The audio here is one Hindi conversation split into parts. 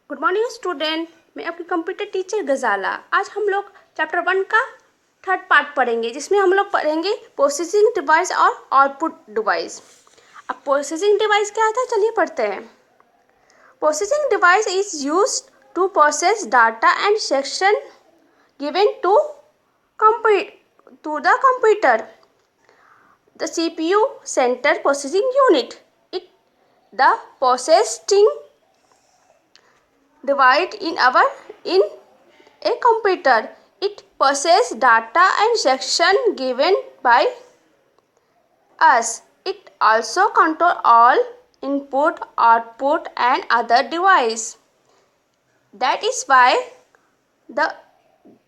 गुड मॉर्निंग स्टूडेंट, मैं आपकी कंप्यूटर टीचर गजाला। आज हम लोग चैप्टर 1 का थर्ड पार्ट पढ़ेंगे, जिसमें हम लोग पढ़ेंगे प्रोसेसिंग डिवाइस और आउटपुट डिवाइस। अब प्रोसेसिंग डिवाइस क्या आता है, चलिए पढ़ते हैं। Processing device is use to process data and section given to the computer. The CPU center processing unit, it the processing device in a computer. It processes data and section given by us. It also control all input, output and other device. That is why the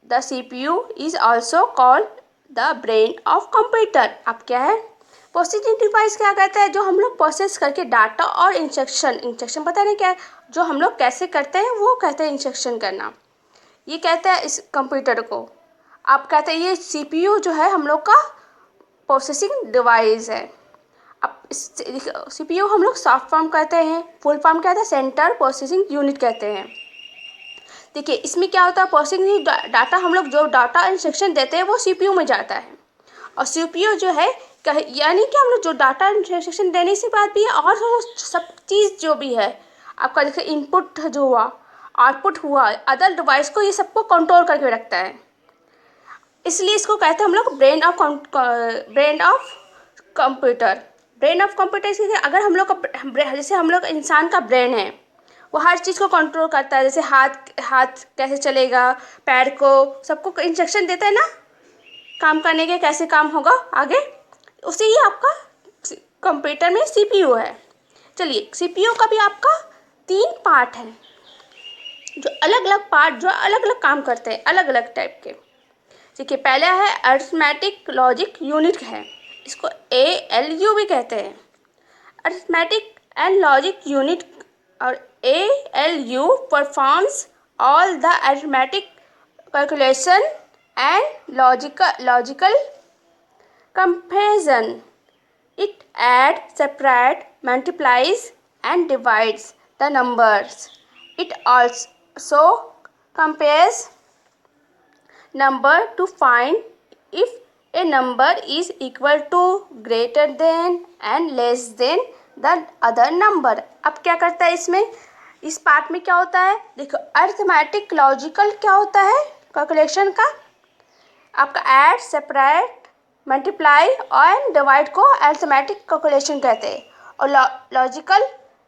the CPU is also called the brain of computer. अब क्या है, प्रोसेसिंग डिवाइस क्या कहता है, जो हम लोग प्रोसेस करके डाटा और इंस्ट्रक्शन पता नहीं क्या है, जो हम लोग कैसे करते हैं वो कहते हैं इंस्ट्रक्शन करना। ये कहता है इस कंप्यूटर को। आप कहते हैं ये सीपीयू जो है हम लोग का प्रोसेसिंग डिवाइस है। अब इस सीपीयू हम लोग शॉर्ट फॉर्म कहते हैं, फुल फॉर्म कहते हैं सेंट्रल प्रोसेसिंग यूनिट कहते हैं। देखिए इसमें क्या होता है, प्रोसेसिंग डाटा हम लोग जो डाटा इंस्ट्रक्शन देते हैं वो सीपीयू में जाता है। और सीपीयू जो है यानी कि हम लोग जो डाटा इंस्ट्रक्शन देने से बात भी है और सब चीज़ जो भी है आपका, जैसे इनपुट जो हुआ, आउटपुट हुआ, अदर डिवाइस को, ये सबको कंट्रोल करके रखता है। इसलिए इसको कहते हैं हम लोग brain of computer. Brain of computer इसलिए अगर हम लोग का जैसे हम लोग इंसान का ब्रेन है, वो हर चीज़ को कंट्रोल करता है। जैसे हाथ कैसे चलेगा, पैर को, सबको इंस्ट्रक्शन देता है ना काम करने के, कैसे काम होगा आगे, उसी ही आपका कंप्यूटर में सीपीयू है। चलिए सीपीयू का भी आपका 3 पार्ट है, जो अलग अलग पार्ट जो अलग अलग काम करते हैं, अलग अलग टाइप के। देखिए पहला है अरिथमेटिक लॉजिक यूनिट है, इसको ALU भी कहते हैं। अरिथमेटिक एंड लॉजिक यूनिट और ALU performs all the arithmetic calculation and logical comparison. It adds, subtracts, multiplies and divides the numbers. It also compares number to find if a number is equal to, greater than and less than the other number. अब क्या करता है इसमें, इस पार्ट में क्या होता है, देखो अरिथमेटिक लॉजिकल क्या होता है कैलकुलेशन का, आपका ऐड, सेपरेट, मल्टीप्लाई और डिवाइड को अरिथमेटिक कैलकुलेशन कहते हैं। और लॉजिकल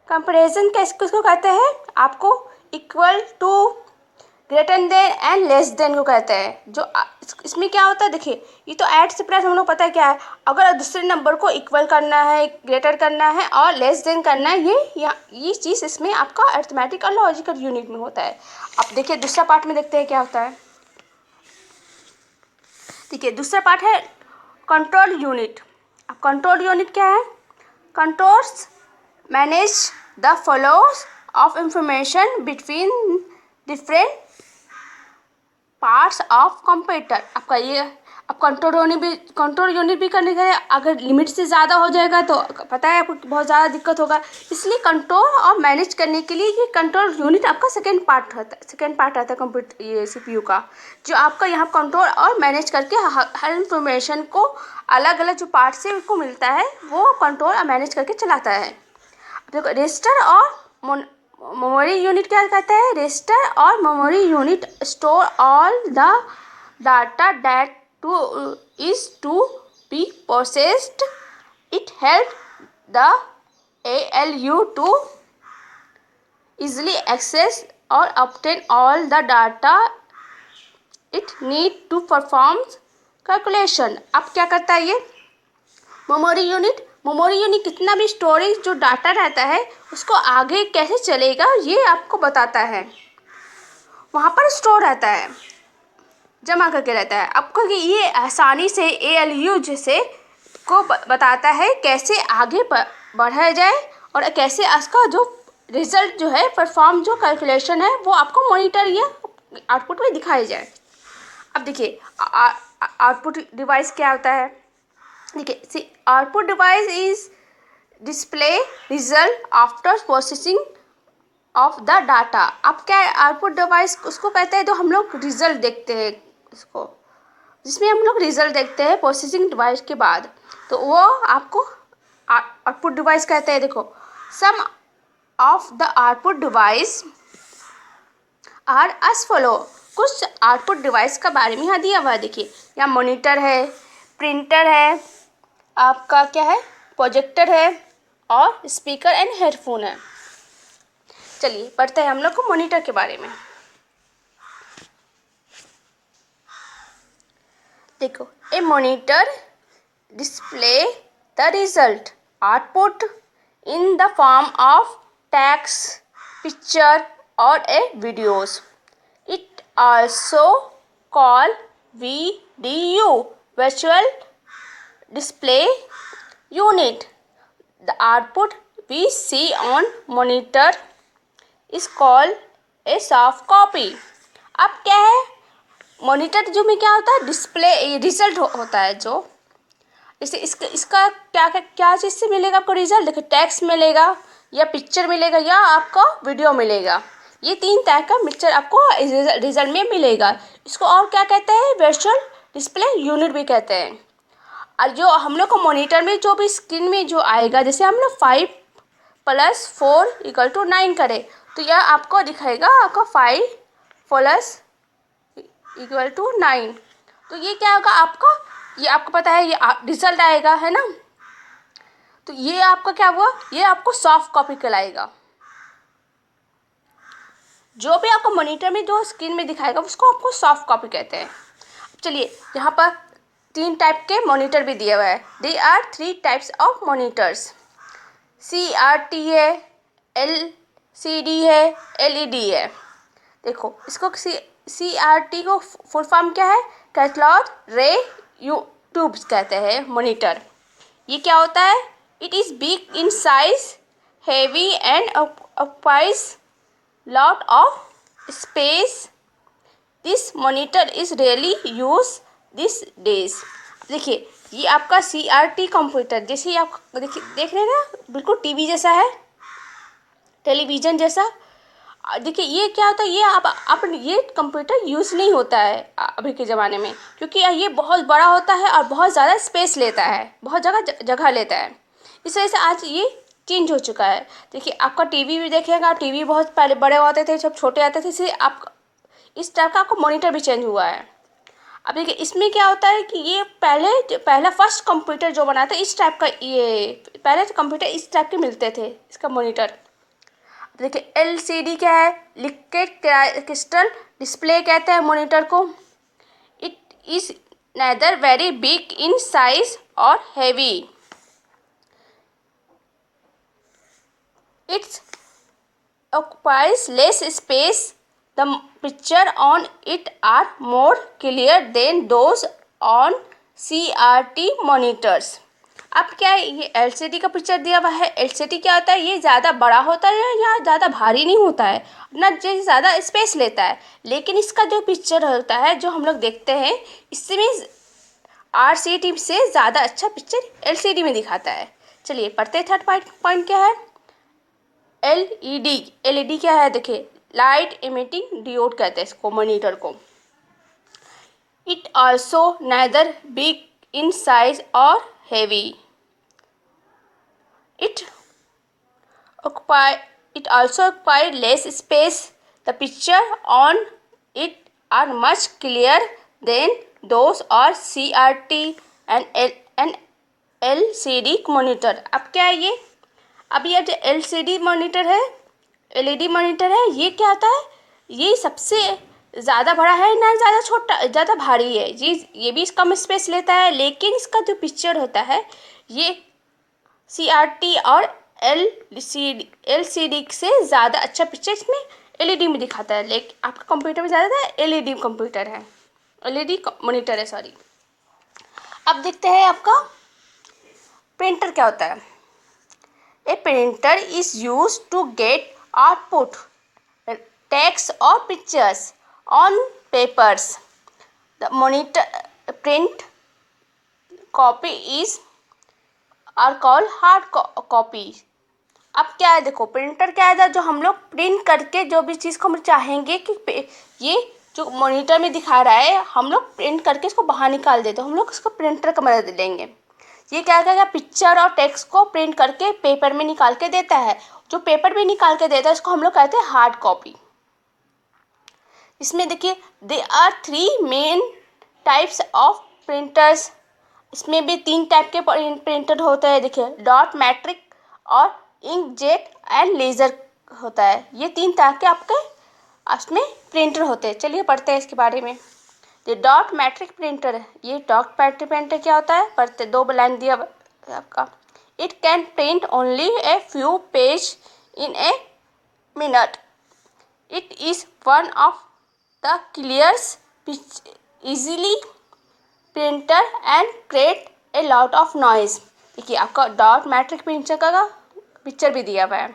कंपैरिजन किसको कहते हैं, आपको equal to, greater than and less than को कहते हैं। जो इसमें क्या होता है, देखिए ये तो ऐड सेपरेट हम लोग पता है क्या है, अगर दूसरे नंबर को इक्वल करना है, ग्रेटर करना है और लेस देन करना है, ये चीज़ इसमें आपका अरिथमेटिक और लॉजिकल यूनिट में होता है। अब देखिए दूसरा पार्ट में देखते हैं क्या होता है। ठीक है, दूसरा पार्ट है कंट्रोल यूनिट। अब कंट्रोल यूनिट क्या है, controls manage the flows of information between different parts of computer. आपका ये अब कंट्रोल यूनिट भी करने का, अगर लिमिट से ज़्यादा हो जाएगा तो पता है आपको बहुत ज़्यादा दिक्कत होगा। इसलिए कंट्रोल और मैनेज करने के लिए ये कंट्रोल यूनिट आपका सेकेंड पार्ट रहता है कंप्यूटर ये सीपीयू का, जो आपका यहाँ कंट्रोल और मैनेज करके हर इंफॉर्मेशन को अलग अलग जो पार्ट से उसको मिलता है वो कंट्रोल और मैनेज करके चलाता है। देखो रजिस्टर और मेमोरी यूनिट क्या कहता है, रजिस्टर और memory unit store all the data that is to be processed. It helps the ALU to easily access or obtain all the data it need to perform calculation. अब क्या करता है ये मेमोरी यूनिट कितना भी स्टोरेज जो डाटा रहता है उसको आगे कैसे चलेगा ये आपको बताता है। वहाँ पर स्टोर रहता है, जमा करके रहता है। आपको कि ये आसानी से ALU जैसे को बताता है कैसे आगे बढ़ाया जाए और कैसे इसका जो रिजल्ट जो है, परफॉर्म जो कैलकुलेशन है वो आपको मॉनिटर या आउटपुट में दिखाई जाए। अब देखिए आउटपुट डिवाइस क्या होता है, देखिए output device is display result after processing of the data. अब क्या है आउटपुट डिवाइस, उसको कहते हैं जो हम लोग रिजल्ट देखते हैं उसको, जिसमें हम लोग रिजल्ट देखते हैं प्रोसेसिंग डिवाइस के बाद, तो वो आपको आउटपुट डिवाइस कहते हैं। देखो some of the output device are as follow. कुछ आउटपुट डिवाइस का बारे में यहाँ दिया हुआ है। देखिए यहाँ मॉनिटर है, प्रिंटर है, आपका क्या है प्रोजेक्टर है, और स्पीकर एंड हेडफोन है। चलिए पढ़ते हैं हम लोग को मॉनिटर के बारे में। देखो a monitor display the result output in the form of text, picture और a videos. It also call VDU virtual display unit. The output we see on monitor is called a soft copy. अब क्या है मॉनिटर जो में क्या होता है डिस्प्ले रिजल्ट होता है, जो जैसे इसका क्या चीज़ से मिलेगा आपको रिजल्ट। देखो टेक्स्ट मिलेगा या पिक्चर मिलेगा या आपको वीडियो मिलेगा, ये 3 तरह का मिक्सचर आपको रिजल्ट में मिलेगा। इसको और क्या कहते हैं वर्चुअल डिस्प्ले यूनिट भी कहते हैं। और जो हम लोग को मॉनिटर में जो भी स्क्रीन में जो आएगा, जैसे हम लोग 5 + 4 = 9 करें तो यह आपको दिखाएगा आपका 5 + = 9। तो ये क्या होगा आपका, ये आपको पता है ये रिजल्ट आएगा है ना। तो ये आपका क्या हुआ, ये आपको सॉफ्ट कॉपी कहलाएगा। जो भी आपको मॉनिटर में जो स्क्रीन में दिखाएगा उसको आपको सॉफ्ट कॉपी कहते हैं। चलिए यहाँ पर 3 टाइप के मॉनिटर भी दिया हुआ है। They are 3 types of monitors. CRT है, LCD है, LED है। देखो इसको CRT को फुल फॉर्म क्या है, कैथोड रे ट्यूब्स कहते हैं मॉनिटर। ये क्या होता है, it is big in size, heavy and occupies lot of space. This monitor is rarely used these days. देखिए ये आपका CRT कंप्यूटर, जैसे ही आप देख रहे हैं ना, बिल्कुल टीवी जैसा है, टेलीविज़न जैसा। देखिए ये क्या होता है, ये आप ये कंप्यूटर यूज़ नहीं होता है अभी के ज़माने में, क्योंकि ये बहुत बड़ा होता है और बहुत ज़्यादा स्पेस लेता है, बहुत जगह लेता है। इस वजह से आज ये चेंज हो चुका है। देखिए आपका टीवी भी देखिएगा, टीवी बहुत पहले बड़े होते थे, जब छोटे आते थे, इसलिए आप इस टाइप का आपको मॉनिटर भी चेंज हुआ है। अब देखिए इसमें क्या होता है कि ये पहला फर्स्ट कंप्यूटर जो बना था इस टाइप का, ये पहले कंप्यूटर इस टाइप के मिलते थे इसका मॉनिटर। देखिए LCD क्या है, लिक्विड क्रिस्टल डिस्प्ले कहते हैं मॉनिटर को। It is neither very big in size और heavy. It occupies less space. The picture on it are more clear than those on CRT monitors. अब क्या है ये LCD का पिक्चर दिया हुआ है। LCD क्या होता है, ये ज़्यादा बड़ा होता है या ज़्यादा भारी नहीं होता है, ना जैसे ज़्यादा स्पेस लेता है, लेकिन इसका जो पिक्चर होता है जो हम लोग देखते हैं इसमें RCT से ज़्यादा अच्छा पिक्चर LCD में दिखाता है। चलिए पढ़ते हैं थर्ड पॉइंट क्या है। LED क्या है, देखिए लाइट इमिटिंग डियोड कहते हैं इसको मॉनिटर को। It also neither big in size और heavy. It also occupy less space. The picture on it are much clear than those और CRT एंड LCD मॉनिटर। अब क्या है ये, अब ये जो LCD मॉनिटर है, LED मॉनिटर है, ये क्या होता है, ये सबसे ज़्यादा बड़ा है ना ज़्यादा छोटा, ज़्यादा भारी है। ये भी कम स्पेस लेता है, लेकिन इसका जो पिक्चर होता है ये CRT और LCD से ज़्यादा अच्छा पिक्चर इसमें LED में दिखाता है। लेकिन आपका कंप्यूटर में ज़्यादा LED कंप्यूटर है, LED मॉनिटर है सॉरी। अब देखते हैं आपका प्रिंटर क्या होता है। A printer is used to get output, text or pictures on papers. The monitor print copy are called hard copy. अब क्या है, देखो प्रिंटर क्या है, जो हम लोग प्रिंट करके जो भी चीज़ को हम चाहेंगे कि ये जो मॉनिटर में दिखा रहा है, हम लोग प्रिंट करके इसको बाहर निकाल देते हैं, हम लोग इसको प्रिंटर का मदद लेंगे। ये क्या करेगा, पिक्चर और टेक्स्ट को प्रिंट करके पेपर में निकाल के देता है। जो पेपर में निकाल के देता है इसको हम लोग कहते हैं हार्ड कॉपी। इसमें देखिए, they are 3 main types of printers. इसमें भी 3 टाइप के प्रिंटर होते हैं। देखिए, डॉट मैट्रिक और इंकजेट एंड लेज़र होता है। ये 3 तरह के आपके उसमें प्रिंटर होते हैं। चलिए पढ़ते हैं इसके बारे में। ये डॉट मैट्रिक प्रिंटर है। ये डॉट मैट्रिक प्रिंटर क्या होता है, पढ़ते 2 लाइन दिया आपका। It can print only a few page in a minute. It is one of the clears easily printer and create a lot of noise. देखिए, आपका डॉट मैट्रिक प्रिंटर का पिक्चर भी दिया हुआ है।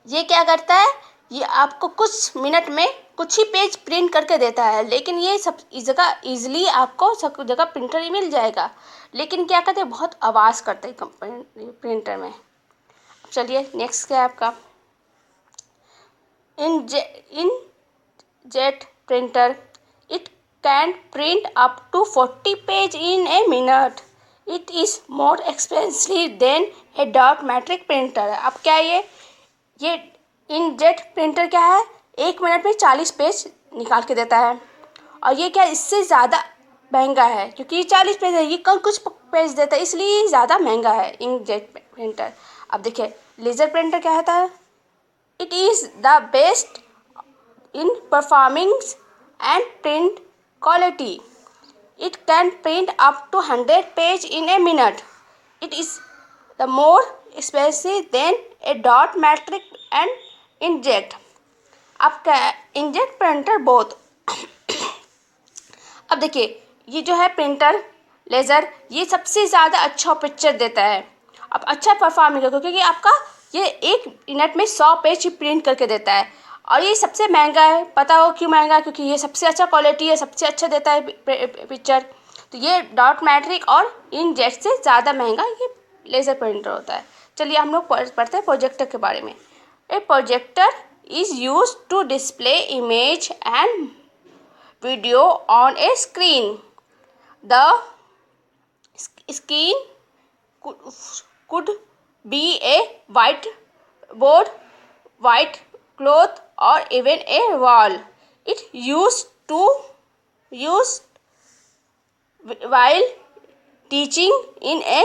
ये क्या करता है, ये आपको कुछ मिनट में कुछ ही पेज प्रिंट करके देता है, लेकिन ये सब इस जगह ईजिली आपको सब जगह प्रिंटर ही मिल जाएगा। लेकिन क्या करते हैं, बहुत आवाज़ करते हैं प्रिंटर में। चलिए नेक्स्ट क्या है आपका, inkjet printer. It can print up to 40 page in a minute. It is more expensive than a dot matrix printer. अब क्या है ये इनजेट प्रिंटर क्या है, 1 मिनट में 40 पेज निकाल के देता है। और ये क्या, इससे ज़्यादा महंगा है, क्योंकि ये 40 पेज है, ये कल कुछ पेज देता है, इसलिए ये ज़्यादा महंगा है इंकजेट प्रिंटर। अब देखिए, लेज़र प्रिंटर क्या होता है, it is the best in performing and print quality. It can print up to 100 pages in a minute. It is the more expensive than a dot matrix and inkjet. अब क्या है, inkjet printer both। अब देखिए, ये जो है प्रिंटर लेज़र, ये सबसे ज़्यादा अच्छा पिक्चर देता है। अब अच्छा परफॉर्म करेगा क्योंकि आपका ये 1 मिनट में 100 पेज प्रिंट करके देता है। और ये सबसे महंगा है। पता हो क्यों महंगा है, क्योंकि ये सबसे अच्छा क्वालिटी है, सबसे अच्छा देता है पिक्चर। तो ये डॉट मैट्रिक और इनजेट से ज़्यादा महंगा ये लेज़र प्रिंटर होता है। चलिए हम लोग पढ़ते हैं प्रोजेक्टर के बारे में। A projector is use to display image and video on a screen. The screen could be a white board, white cloth, or even a wall. It used while teaching in a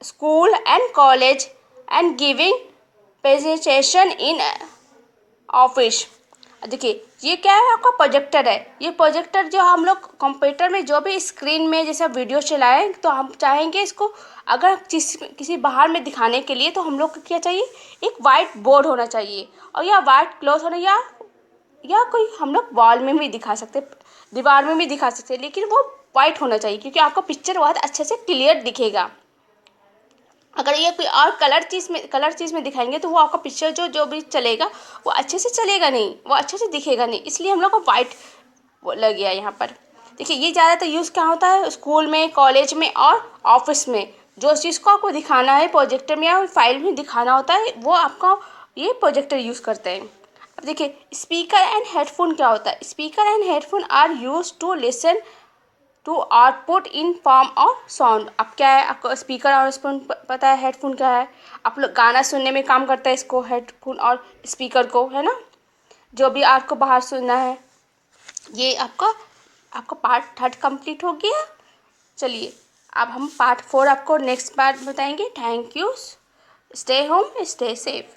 school and college and giving presentation in office. देखिए, ये क्या है, आपका प्रोजेक्टर है। ये प्रोजेक्टर जो हम लोग कंप्यूटर में जो भी स्क्रीन में जैसा वीडियो चलाएं, तो हम चाहेंगे इसको अगर किसी बाहर में दिखाने के लिए, तो हम लोग को क्या चाहिए, एक वाइट बोर्ड होना चाहिए, और या वाइट क्लॉथ होना, या कोई हम लोग वॉल में भी दिखा सकते, दीवार में भी दिखा सकते, लेकिन वो वाइट होना चाहिए, क्योंकि आपका पिक्चर बहुत अच्छे से क्लियर दिखेगा। अगर ये कोई और कलर चीज़ में दिखाएंगे, तो वो आपका पिक्चर जो भी चलेगा वो अच्छे से चलेगा नहीं, वो अच्छे से दिखेगा नहीं। इसलिए हम लोग को वाइट लग गया यहाँ पर। देखिए, ये ज़्यादातर यूज़ क्या होता है, स्कूल में, कॉलेज में और ऑफिस में। जो चीज़ को आपको दिखाना है प्रोजेक्टर में या फाइल में दिखाना होता है, वो आपका ये प्रोजेक्टर यूज़ करते हैं। अब देखिए, स्पीकर एंड हेडफोन क्या होता है। Speaker and headphone are use to listen to output in form of sound. अब क्या है, आपको स्पीकर और हेडफोन पता है, हेडफोन क्या है, आप लोग गाना सुनने में काम करता है इसको, हेडफोन और स्पीकर को, है ना, जो भी आपको बाहर सुनना है। ये आपका पार्ट 3 कंप्लीट हो गया। चलिए अब हम पार्ट 4 आपको नेक्स्ट बार बताएंगे। Thank you. Stay home, stay safe.